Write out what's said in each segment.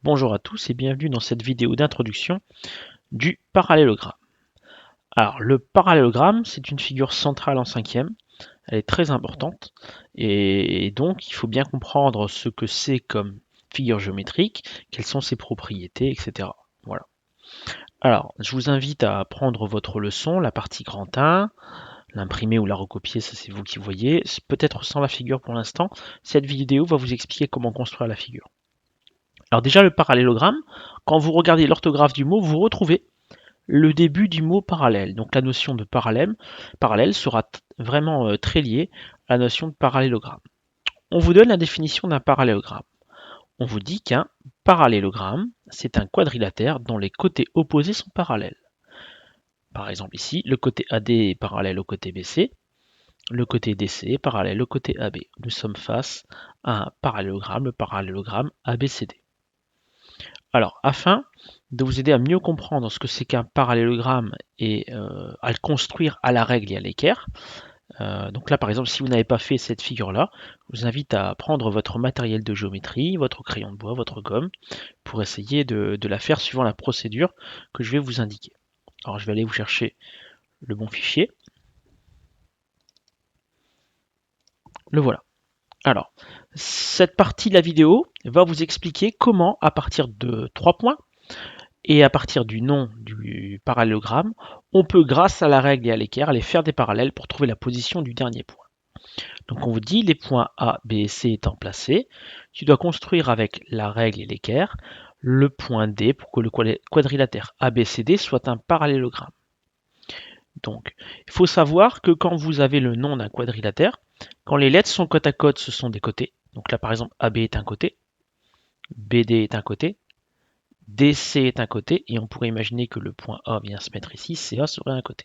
Bonjour à tous et bienvenue dans cette vidéo d'introduction du parallélogramme. Alors le parallélogramme, c'est une figure centrale en cinquième, elle est très importante et donc il faut bien comprendre ce que c'est comme figure géométrique, quelles sont ses propriétés, etc. Voilà. Alors je vous invite à prendre votre leçon, la partie grand 1, l'imprimer ou la recopier, ça c'est vous qui voyez, peut-être sans la figure pour l'instant. Cette vidéo va vous expliquer comment construire la figure. Alors déjà le parallélogramme, quand vous regardez l'orthographe du mot, vous retrouvez le début du mot parallèle. Donc la notion de parallèle sera vraiment très liée à la notion de parallélogramme. On vous donne la définition d'un parallélogramme. On vous dit qu'un parallélogramme, c'est un quadrilatère dont les côtés opposés sont parallèles. Par exemple ici, le côté AD est parallèle au côté BC, le côté DC est parallèle au côté AB. Nous sommes face à un parallélogramme, le parallélogramme ABCD. Alors, afin de vous aider à mieux comprendre ce que c'est qu'un parallélogramme et à le construire à la règle et à l'équerre, donc là par exemple si vous n'avez pas fait cette figure-là, je vous invite à prendre votre matériel de géométrie, votre crayon de bois, votre gomme, pour essayer de la faire suivant la procédure que je vais vous indiquer. Alors je vais aller vous chercher le bon fichier. Le voilà. Alors, cette partie de la vidéo va vous expliquer comment, à partir de 3 points, et à partir du nom du parallélogramme, on peut, grâce à la règle et à l'équerre, aller faire des parallèles pour trouver la position du dernier point. Donc on vous dit, les points A, B et C étant placés, tu dois construire avec la règle et l'équerre le point D pour que le quadrilatère ABCD soit un parallélogramme. Donc, il faut savoir que quand vous avez le nom d'un quadrilatère, quand les lettres sont côte à côte, ce sont des côtés. Donc là, par exemple, AB est un côté, BD est un côté, DC est un côté, et on pourrait imaginer que le point A vient se mettre ici, CA serait un côté.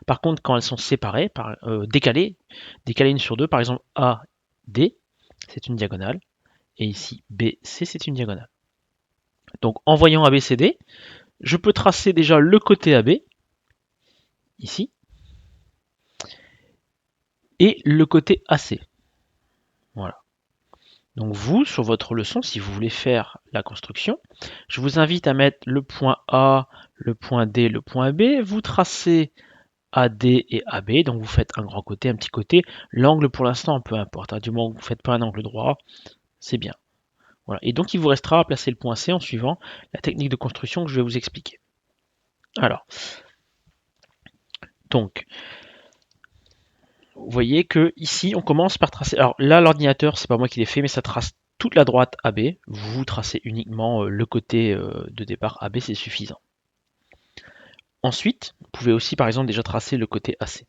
Par contre, quand elles sont séparées, décalées une sur deux, par exemple AD, c'est une diagonale, et ici BC, c'est une diagonale. Donc en voyant ABCD, je peux tracer déjà le côté AB, ici, et le côté AC. Voilà. Donc vous, sur votre leçon, si vous voulez faire la construction, je vous invite à mettre le point A, le point D, le point B, vous tracez AD et AB, donc vous faites un grand côté, un petit côté, l'angle pour l'instant, peu importe, hein, du moment que vous ne faites pas un angle droit, c'est bien. Voilà. Et donc il vous restera à placer le point C en suivant la technique de construction que je vais vous expliquer. Alors, donc, vous voyez que ici on commence par tracer. Alors là, l'ordinateur, c'est pas moi qui l'ai fait, mais ça trace toute la droite AB. Vous tracez uniquement le côté de départ AB, c'est suffisant. Ensuite, vous pouvez aussi par exemple déjà tracer le côté AC.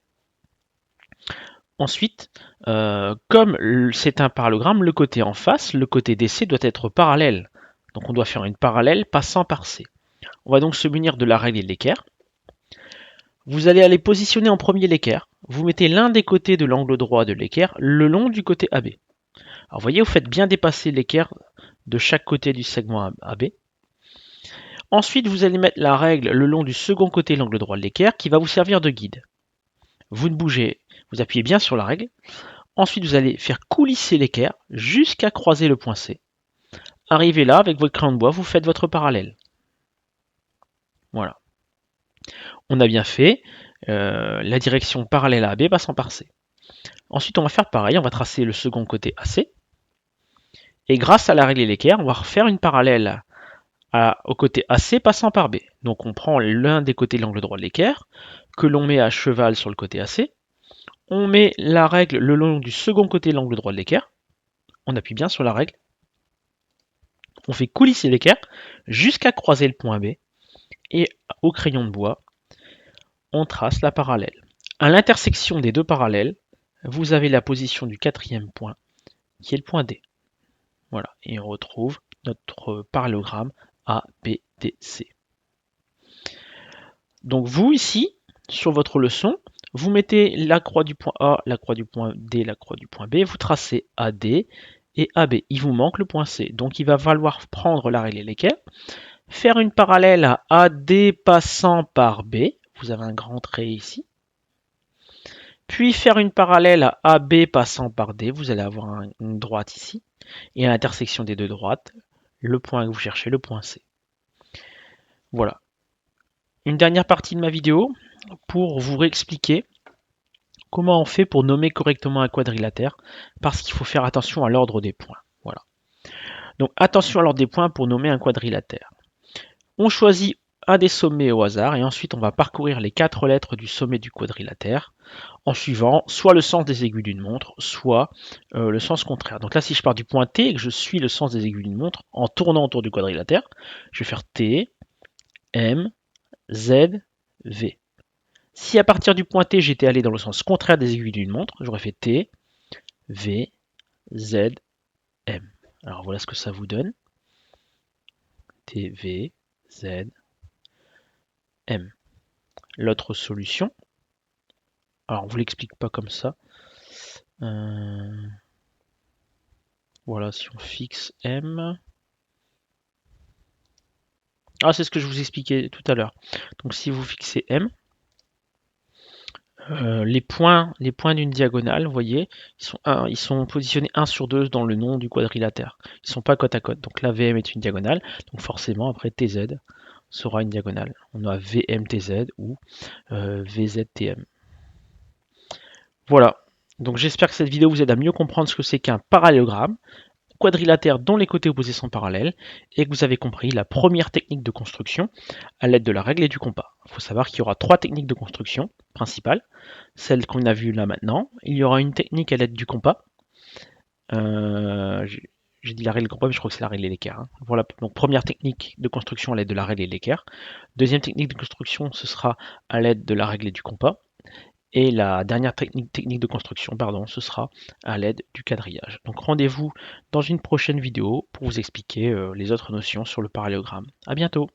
Ensuite, comme c'est un parallélogramme, le côté en face, le côté DC doit être parallèle. Donc on doit faire une parallèle passant par C. On va donc se munir de la règle et de l'équerre. Vous allez aller positionner en premier l'équerre. Vous mettez l'un des côtés de l'angle droit de l'équerre le long du côté AB. Alors vous voyez, vous faites bien dépasser l'équerre de chaque côté du segment AB. Ensuite, vous allez mettre la règle le long du second côté de l'angle droit de l'équerre qui va vous servir de guide. Vous ne bougez, vous appuyez bien sur la règle. Ensuite, vous allez faire coulisser l'équerre jusqu'à croiser le point C. Arrivez là, avec votre crayon de bois, vous faites votre parallèle. Voilà. On a bien fait la direction parallèle à AB passant par C. Ensuite, on va faire pareil, on va tracer le second côté AC. Et grâce à la règle et l'équerre, on va refaire une parallèle au côté AC passant par B. Donc on prend l'un des côtés de l'angle droit de l'équerre, que l'on met à cheval sur le côté AC. On met la règle le long du second côté de l'angle droit de l'équerre. On appuie bien sur la règle. On fait coulisser l'équerre jusqu'à croiser le point B. Et au crayon de bois, on trace la parallèle. À l'intersection des deux parallèles, vous avez la position du quatrième point, qui est le point D. Voilà, et on retrouve notre parallélogramme ABDC. Donc vous, ici, sur votre leçon, vous mettez la croix du point A, la croix du point D, la croix du point B, vous tracez AD et AB. Il vous manque le point C. Donc il va falloir prendre la règle et l'équerre, faire une parallèle à AD passant par B. Vous avez un grand trait ici. Puis faire une parallèle à AB passant par D. Vous allez avoir une droite ici. Et à l'intersection des deux droites, le point que vous cherchez, le point C. Voilà. Une dernière partie de ma vidéo pour vous réexpliquer comment on fait pour nommer correctement un quadrilatère, parce qu'il faut faire attention à l'ordre des points. Voilà. Donc attention à l'ordre des points pour nommer un quadrilatère. On choisit un des sommets au hasard et ensuite on va parcourir les 4 lettres du sommet du quadrilatère en suivant soit le sens des aiguilles d'une montre, soit le sens contraire. Donc là, si je pars du point T et que je suis le sens des aiguilles d'une montre en tournant autour du quadrilatère, je vais faire T, M, Z, V. Si à partir du point T, j'étais allé dans le sens contraire des aiguilles d'une montre, j'aurais fait T, V, Z, M. Alors voilà ce que ça vous donne. T, V, Z, M. L'autre solution, alors on ne vous l'explique pas comme ça. Voilà, si on fixe M. Ah, c'est ce que je vous expliquais tout à l'heure. Donc si vous fixez M, les points d'une diagonale, vous voyez, ils sont positionnés 1 sur 2 dans le nom du quadrilatère. Ils ne sont pas côte à côte. Donc là, VM est une diagonale. Donc forcément, après TZ sera une diagonale. On a VMTZ ou VZTM. Voilà. Donc j'espère que cette vidéo vous aide à mieux comprendre ce que c'est qu'un parallélogramme, quadrilatère dont les côtés opposés sont parallèles, et que vous avez compris la première technique de construction à l'aide de la règle et du compas. Il faut savoir qu'il y aura 3 techniques de construction principales, celle qu'on a vue là maintenant. Il y aura une technique à l'aide du compas. J'ai dit la règle et le compas, mais je crois que c'est la règle et l'équerre. Hein. Voilà, donc première technique de construction à l'aide de la règle et l'équerre. Deuxième technique de construction, ce sera à l'aide de la règle et du compas. Et la dernière technique de construction, pardon, ce sera à l'aide du quadrillage. Donc rendez-vous dans une prochaine vidéo pour vous expliquer les autres notions sur le parallélogramme. À bientôt!